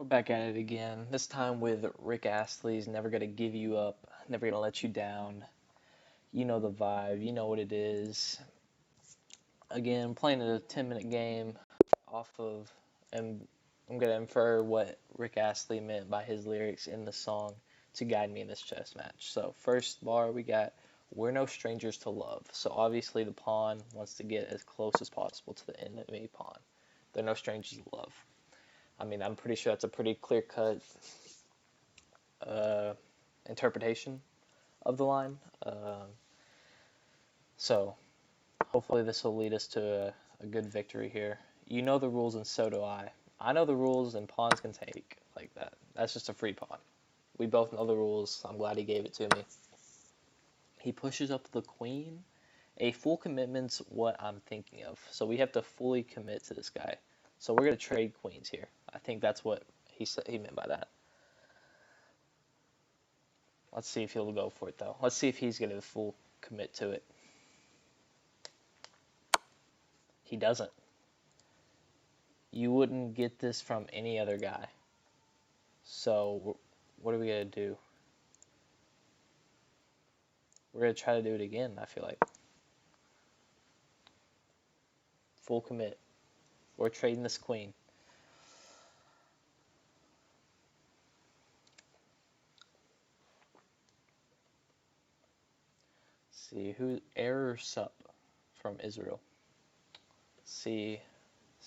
We're back at it again. This time with Rick Astley's Never Gonna Give You Up, Never Gonna Let You Down. You know the vibe, you know what it is. Again, playing a 10-minute game off of, and I'm gonna infer what Rick Astley meant by his lyrics in the song to guide me in this chess match. So, first bar we got, we're no strangers to love. So, obviously, the pawn wants to get as close as possible to the enemy pawn. They're no strangers to love. I mean, I'm pretty sure that's a pretty clear-cut uh, interpretation of the line. So hopefully this will lead us to a good victory here. You know the rules, and so do I. I know the rules, and pawns can take like that. That's just a free pawn. We both know the rules. I'm glad he gave it to me. He pushes up the queen. A full commitment's what I'm thinking of. So we have to fully commit to this guy. So we're going to trade queens here. I think that's what he said he meant by that. Let's see if he'll go for it, though. Let's see if he's going to full commit to it. He doesn't. You wouldn't get this from any other guy. So what are we going to do? We're going to try to do it again, I feel like. Full commit. We're trading this queen. See who error sup from Israel. See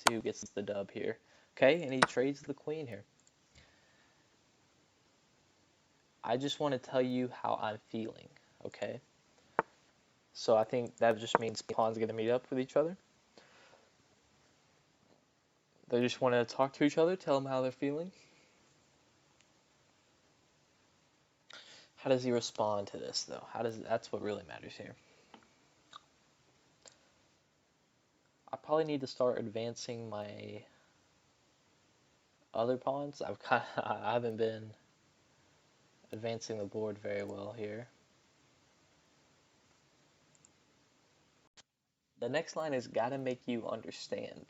who gets the dub here. Okay, and he trades the queen here. I just want to tell you how I'm feeling, okay? So I think that just means pawns are going to meet up with each other. They just want to talk to each other, tell them how they're feeling. How does he respond to this, though? That's what really matters here. I probably need to start advancing my other pawns. I haven't been advancing the board very well here. The next line is gotta make you understand.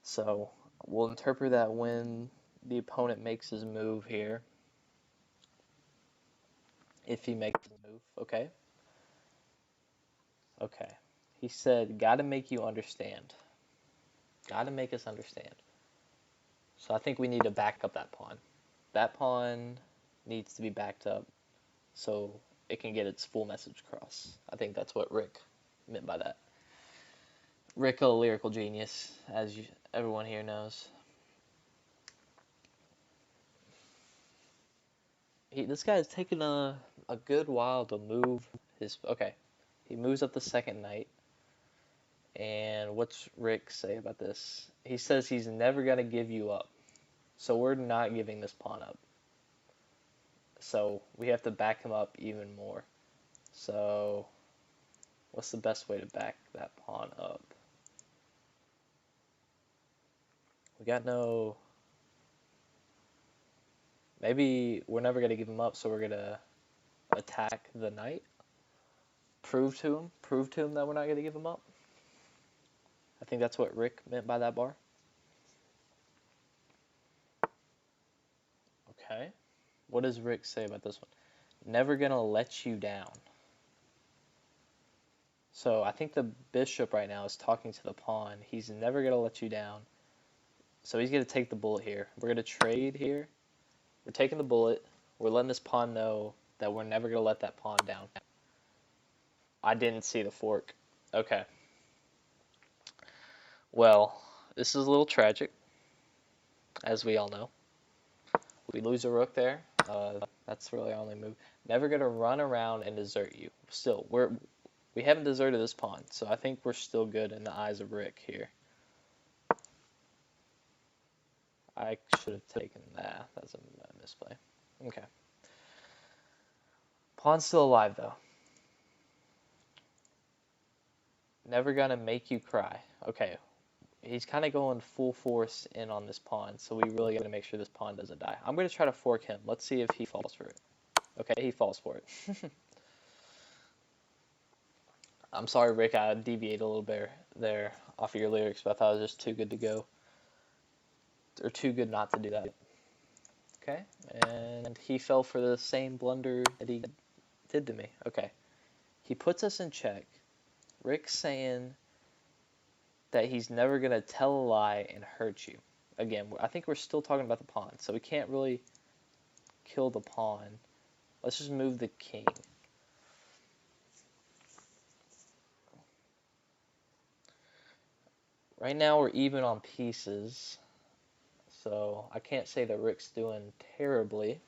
So we'll interpret that when the opponent makes his move here. If he makes the move, okay? Okay. He said, gotta make you understand. Gotta make us understand. So I think we need to back up that pawn. That pawn needs to be backed up so it can get its full message across. I think that's what Rick meant by that. Rick, a lyrical genius, as everyone here knows. This guy is taking a good while to move his... Okay, he moves up the second knight. And what's Rick say about this? He says he's never going to give you up. So we're not giving this pawn up. So we have to back him up even more. So what's the best way to back that pawn up? We got no... Maybe we're never going to give him up, so we're going to attack the knight. Prove to him that we're not going to give him up. I think that's what Rick meant by that bar. Okay. What does Rick say about this one? Never gonna let you down. So I think the bishop right now is talking to the pawn. He's never gonna let you down. So he's gonna take the bullet here. We're gonna trade here. We're taking the bullet. We're letting this pawn know that we're never gonna let that pawn down. I didn't see the fork. Okay. Well, this is a little tragic, as we all know. We lose a rook there. That's really our only move. Never gonna run around and desert you. Still, we haven't deserted this pawn, so I think we're still good in the eyes of Rick here. I should have taken that. That's a misplay. Okay. Pawn's still alive though. Never gonna make you cry. Okay. He's kind of going full force in on this pawn, so we really got to make sure this pawn doesn't die. I'm going to try to fork him. Let's see if he falls for it. Okay, he falls for it. I'm sorry, Rick, I deviated a little bit there off of your lyrics, but I thought it was just too good to go. Or too good not to do that. Okay, and he fell for the same blunder that he did to me. Okay, he puts us in check. Rick's saying that he's never gonna tell a lie and hurt you. Again, I think we're still talking about the pawn, so we can't really kill the pawn. Let's just move the king. Right now we're even on pieces, so I can't say that Rick's doing terribly.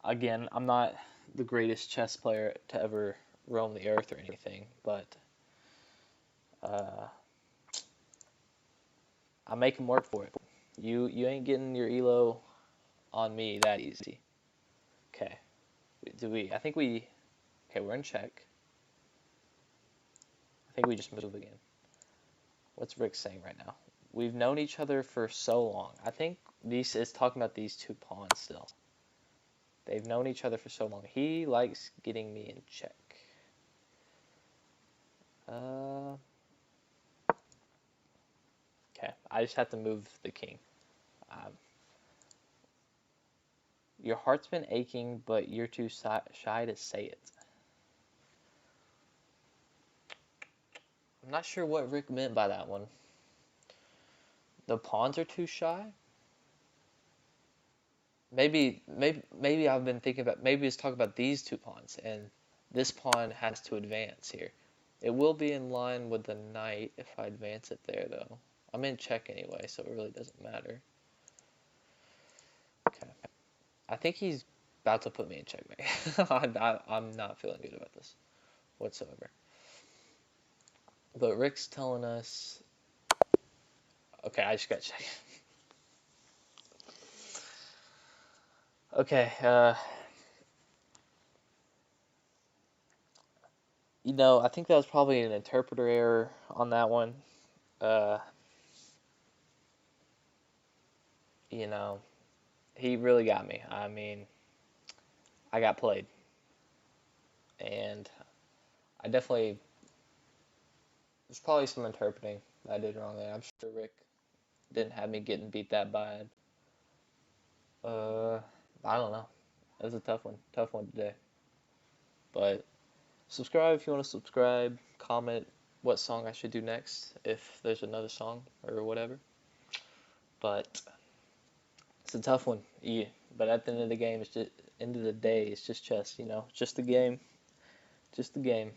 Again, I'm not the greatest chess player to ever roam the earth or anything, but uh, I make him work for it. You ain't getting your elo on me that easy. Okay, I think we? Okay, we're in check. I think we just move again. What's Rick saying right now? We've known each other for so long. I think this is talking about these two pawns still. They've known each other for so long. He likes getting me in check. Okay, I just have to move the king. Um, your heart's been aching, but you're too shy to say it. I'm not sure what Rick meant by that one. The pawns are too shy? Maybe I've been thinking about, maybe it's talking about these two pawns, and this pawn has to advance here. It will be in line with the knight if I advance it there, though. I'm in check anyway, so it really doesn't matter. Okay. I think he's about to put me in checkmate. I'm not feeling good about this whatsoever. But Rick's telling us... Okay, I just got check. Okay, I think that was probably an interpreter error on that one. Uh, you know, he really got me. I mean, I got played. And I definitely... There's probably some interpreting that I did wrong there. I'm sure Rick didn't have me getting beat that bad. Uh, I don't know. It was a tough one. Tough one today. But subscribe if you want to subscribe. Comment what song I should do next, if there's another song or whatever. But it's a tough one. Yeah. But at the end of the game, it's just end of the day, it's just chess. Just the game. Just the game.